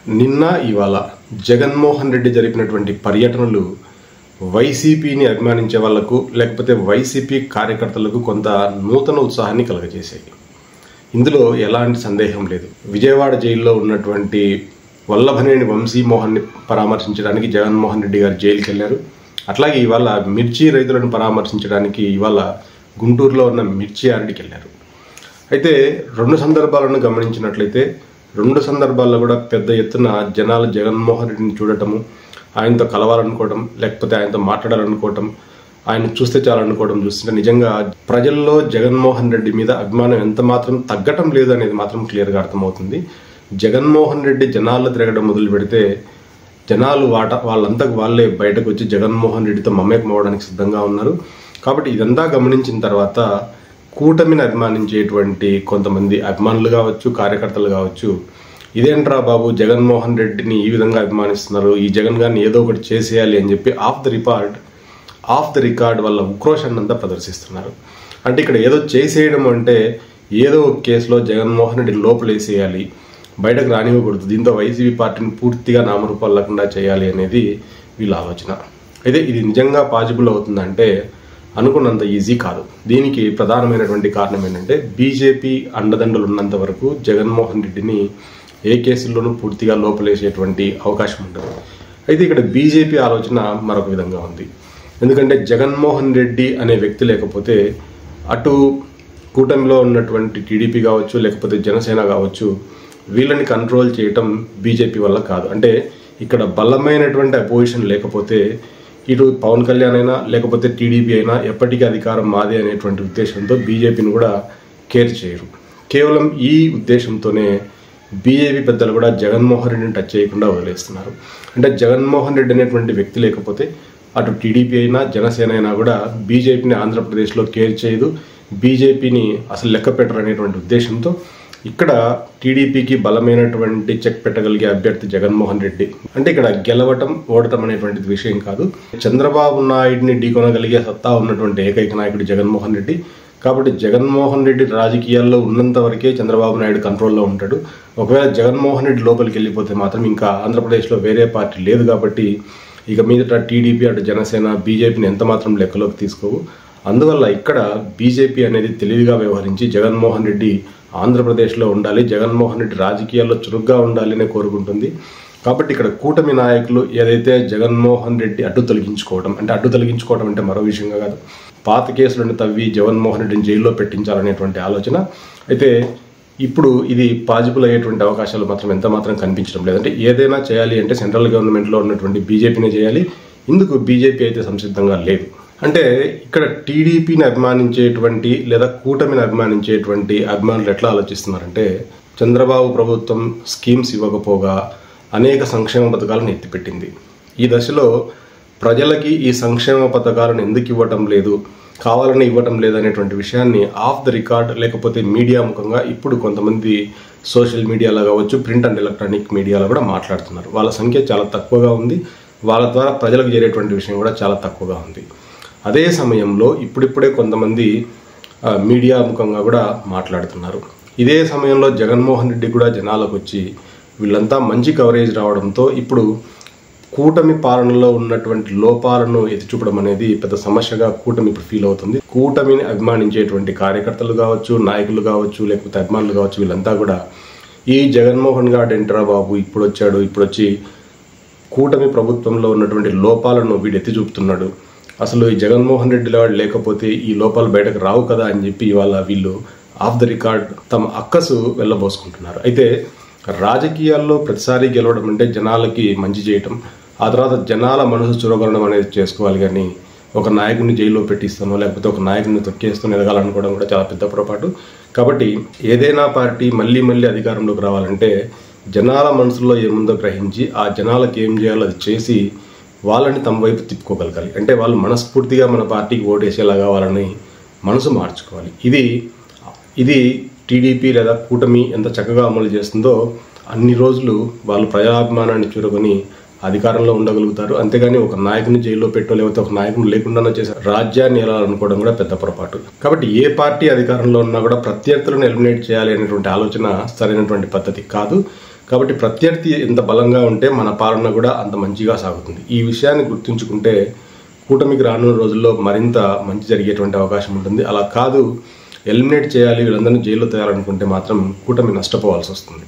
నిన్న ఇవాళ జగన్మోహన్ రెడ్డి జరిపినటువంటి పర్యటనలు వైసీపీని అభిమానించే వాళ్లకు లేకపోతే వైసీపీ కార్యకర్తలకు కొంత నూతన ఉత్సాహాన్ని కలుగజేశాయి. ఇందులో ఎలాంటి సందేహం లేదు. విజయవాడ జైల్లో ఉన్నటువంటి వల్లభనేని వంశీమోహన్ని పరామర్శించడానికి జగన్మోహన్ రెడ్డి గారు జైలుకి వెళ్ళారు. అట్లాగే ఇవాళ మిర్చి రైతులను పరామర్శించడానికి ఇవాళ గుంటూరులో ఉన్న మిర్చి యార్డుకి వెళ్ళారు. అయితే రెండు సందర్భాలను గమనించినట్లయితే రెండు సందర్భాల్లో కూడా పెద్ద ఎత్తున జనాలు జగన్మోహన్ రెడ్డిని చూడటము, ఆయనతో కలవాలనుకోవడం, లేకపోతే ఆయనతో మాట్లాడాలనుకోవటం, ఆయన చూస్తే చాలనుకోవడం చూస్తుంటే నిజంగా ప్రజల్లో జగన్మోహన్ రెడ్డి మీద అభిమానం ఎంత మాత్రం తగ్గటం లేదు అనేది మాత్రం క్లియర్గా అర్థమవుతుంది. జగన్మోహన్ రెడ్డి జనాల్లో తిరగడం మొదలు పెడితే జనాలు వాళ్ళంతకు వాళ్ళే బయటకు వచ్చి జగన్మోహన్ రెడ్డితో మమేకం అవ్వడానికి సిద్ధంగా ఉన్నారు. కాబట్టి ఇదంతా గమనించిన తర్వాత కూటమిని అభిమానించేటువంటి కొంతమంది అభిమానులు కావచ్చు, కార్యకర్తలు కావచ్చు, ఇదేంట్రా బాబు జగన్మోహన్ రెడ్డిని ఈ విధంగా అభిమానిస్తున్నారు, ఈ జగన్ గారిని ఏదో ఒకటి చేసేయాలి అని చెప్పి ఆఫ్ ద రికార్డ్ వాళ్ళ ఉక్రోషాన్ని అంతా ప్రదర్శిస్తున్నారు. అంటే ఇక్కడ ఏదో చేసేయడం అంటే ఏదో ఒక కేసులో జగన్మోహన్ రెడ్డి లోపలేసేయాలి, బయటకు రానివ్వకూడదు, దీంతో వైసీపీ పార్టీని పూర్తిగా నామరూపాలు లేకుండా చేయాలి అనేది వీళ్ళ ఆలోచన. అయితే ఇది నిజంగా పాసిబుల్ అవుతుందంటే అనుకున్నంత ఈజీ కాదు. దీనికి ప్రధానమైనటువంటి కారణం ఏంటంటే బీజేపీ అండదండలు ఉన్నంత వరకు జగన్మోహన్ రెడ్డిని ఏ కేసుల్లోనూ పూర్తిగా లోపలేసేటువంటి అవకాశం ఉండదు. అయితే ఇక్కడ బీజేపీ ఆలోచన మరొక విధంగా ఉంది. ఎందుకంటే జగన్మోహన్ రెడ్డి అనే వ్యక్తి లేకపోతే అటు కూటమిలో ఉన్నటువంటి టీడీపీ కావచ్చు, లేకపోతే జనసేన కావచ్చు, వీళ్ళని కంట్రోల్ చేయటం బీజేపీ వల్ల కాదు. అంటే ఇక్కడ బలమైనటువంటి అపోజిషన్ లేకపోతే ఇటు పవన్ కళ్యాణ్ అయినా లేకపోతే టీడీపీ అయినా ఎప్పటికీ అధికారం మాదే అనేటువంటి ఉద్దేశంతో బీజేపీని కూడా కేర్ చేయరు. కేవలం ఈ ఉద్దేశంతోనే బీజేపీ పెద్దలు కూడా జగన్మోహన్ రెడ్డిని టచ్ చేయకుండా వదిలేస్తున్నారు. అంటే జగన్మోహన్ రెడ్డి అనేటువంటి వ్యక్తి లేకపోతే అటు టీడీపీ అయినా జనసేన అయినా కూడా బీజేపీని ఆంధ్రప్రదేశ్లో కేర్ చేయదు, బీజేపీని అసలు లెక్క పెట్టరు అనేటువంటి ఉద్దేశంతో ఇక్కడ టీడీపీకి బలమైనటువంటి చెక్ పెట్టగలిగే అభ్యర్థి జగన్మోహన్ రెడ్డి. అంటే ఇక్కడ గెలవటం ఓడటం అనేటువంటిది విషయం కాదు. చంద్రబాబు నాయుడిని ఢీకొనగలిగే సత్తా ఉన్నటువంటి ఏకైక నాయకుడు జగన్మోహన్ రెడ్డి. కాబట్టి జగన్మోహన్ రెడ్డి రాజకీయాల్లో ఉన్నంత వరకే చంద్రబాబు నాయుడు కంట్రోల్లో ఉంటాడు. ఒకవేళ జగన్మోహన్ రెడ్డి లోపలికి వెళ్ళిపోతే మాత్రం ఇంకా ఆంధ్రప్రదేశ్లో వేరే పార్టీ లేదు. కాబట్టి ఇక మీదట టీడీపీ అటు జనసేన బీజేపీని ఎంత మాత్రం లెక్కలోకి తీసుకోవు. అందువల్ల ఇక్కడ బీజేపీ అనేది తెలివిగా వ్యవహరించి జగన్మోహన్ రెడ్డి ఆంధ్రప్రదేశ్లో ఉండాలి, జగన్మోహన్ రెడ్డి రాజకీయాల్లో చురుగ్గా ఉండాలి అనే కోరుకుంటుంది. కాబట్టి ఇక్కడ కూటమి నాయకులు ఏదైతే జగన్మోహన్ రెడ్డి అడ్డు తొలగించుకోవడం అంటే మరో విషయంగా కాదు, పాత కేసులను తవ్వి జగన్మోహన్ రెడ్డిని జైల్లో పెట్టించాలనేటువంటి ఆలోచన. అయితే ఇప్పుడు ఇది పాజిబుల్ అయ్యేటువంటి అవకాశాలు మాత్రం ఎంత మాత్రం కనిపించడం లేదంటే ఏదైనా చేయాలి అంటే సెంట్రల్ గవర్నమెంట్లో ఉన్నటువంటి బీజేపీనే చేయాలి. ఇందుకు బీజేపీ అయితే సంసిద్ధంగా లేదు. అంటే ఇక్కడ టీడీపీని అభిమానించేటువంటి లేదా కూటమిని అభిమానించేటువంటి అభిమానులు ఎట్లా ఆలోచిస్తున్నారంటే చంద్రబాబు ప్రభుత్వం స్కీమ్స్ ఇవ్వకపోగా అనేక సంక్షేమ పథకాలను ఎత్తిపెట్టింది. ఈ దశలో ప్రజలకి ఈ సంక్షేమ పథకాలను ఎందుకు ఇవ్వటం లేదు, కావాలని ఇవ్వటం లేదనేటువంటి విషయాన్ని ఆఫ్ ద రికార్డ్ లేకపోతే మీడియా ముఖంగా ఇప్పుడు కొంతమంది సోషల్ మీడియాలో కావచ్చు, ప్రింట్ అండ్ ఎలక్ట్రానిక్ మీడియాలో కూడా మాట్లాడుతున్నారు. వాళ్ళ సంఖ్య చాలా తక్కువగా ఉంది, వాళ్ళ ద్వారా ప్రజలకు చేరేటువంటి విషయం కూడా చాలా తక్కువగా ఉంది. అదే సమయంలో ఇప్పుడిప్పుడే కొంతమంది మీడియా ముఖంగా కూడా మాట్లాడుతున్నారు. ఇదే సమయంలో జగన్మోహన్ రెడ్డి కూడా జనాలకు వచ్చి వీళ్ళంతా మంచి కవరేజ్ రావడంతో ఇప్పుడు కూటమి పాలనలో ఉన్నటువంటి లోపాలను ఎత్తిచూపడం అనేది పెద్ద సమస్యగా కూటమి ఇప్పుడు ఫీల్ అవుతుంది. కూటమిని అభిమానించేటువంటి కార్యకర్తలు కావచ్చు, నాయకులు కావచ్చు, లేకపోతే అభిమానులు కావచ్చు, వీళ్ళంతా కూడా ఈ జగన్మోహన్ గారు ఎంటరా బాబు ఇప్పుడు వచ్చి కూటమి ప్రభుత్వంలో ఉన్నటువంటి లోపాలను వీడు ఎత్తి చూపుతున్నాడు, అసలు ఈ జగన్మోహన్ రెడ్డి లేకపోతే ఈ లోపాలు బయటకు రావు కదా అని చెప్పి ఇవాళ వీళ్ళు ఆఫ్ ద రికార్డ్ తమ అక్కసు వెళ్ళబోసుకుంటున్నారు. అయితే రాజకీయాల్లో ప్రతిసారి గెలవడం అంటే జనాలకి మంచి చేయటం, ఆ తర్వాత జనాల మనసు చురగొనడం అనేది చేసుకోవాలి. కానీ ఒక నాయకుడిని జైల్లో పెట్టిస్తానో లేకపోతే ఒక నాయకుడిని తొక్కేస్తూ ఎదగాలనుకోవడం కూడా చాలా పెద్ద పొరపాటు. కాబట్టి ఏదైనా పార్టీ మళ్ళీ అధికారంలోకి రావాలంటే జనాల మనసులో ఏముందో గ్రహించి ఆ జనాలకు ఏం చేయాలో అది చేసి వాళ్ళని తమ వైపు తిప్పుకోగలగాలి. అంటే వాళ్ళు మనస్ఫూర్తిగా మన పార్టీకి ఓటేసేలాగా వాళ్ళని మనసు మార్చుకోవాలి. ఇది టీడీపీ లేదా కూటమి ఎంత చక్కగా అమలు చేస్తుందో అన్ని రోజులు వాళ్ళు ప్రజాభిమానాన్ని చూరుకొని అధికారంలో ఉండగలుగుతారు. అంతేగాని ఒక నాయకుని జైల్లో పెట్టో లేకపోతే ఒక నాయకుని లేకుండా చేసే రాజ్యాన్ని ఏలాలనుకోవడం కూడా పెద్ద పొరపాటు. కాబట్టి ఏ పార్టీ అధికారంలో ఉన్నా కూడా ప్రత్యర్థులను ఎలిమినేట్ చేయాలి అనేటువంటి ఆలోచన సరైనటువంటి పద్ధతి కాదు. కాబట్టి ప్రత్యర్థి ఎంత బలంగా ఉంటే మన పాలన కూడా అంత మంచిగా సాగుతుంది. ఈ విషయాన్ని గుర్తుంచుకుంటే కూటమికి రానున్న రోజుల్లో మరింత మంచి జరిగేటువంటి అవకాశం ఉంటుంది. అలా కాదు, ఎలిమినేట్ చేయాలి, వీళ్ళందరినీ జైల్లో తేయాలనుకుంటే మాత్రం కూటమి నష్టపోవాల్సి వస్తుంది.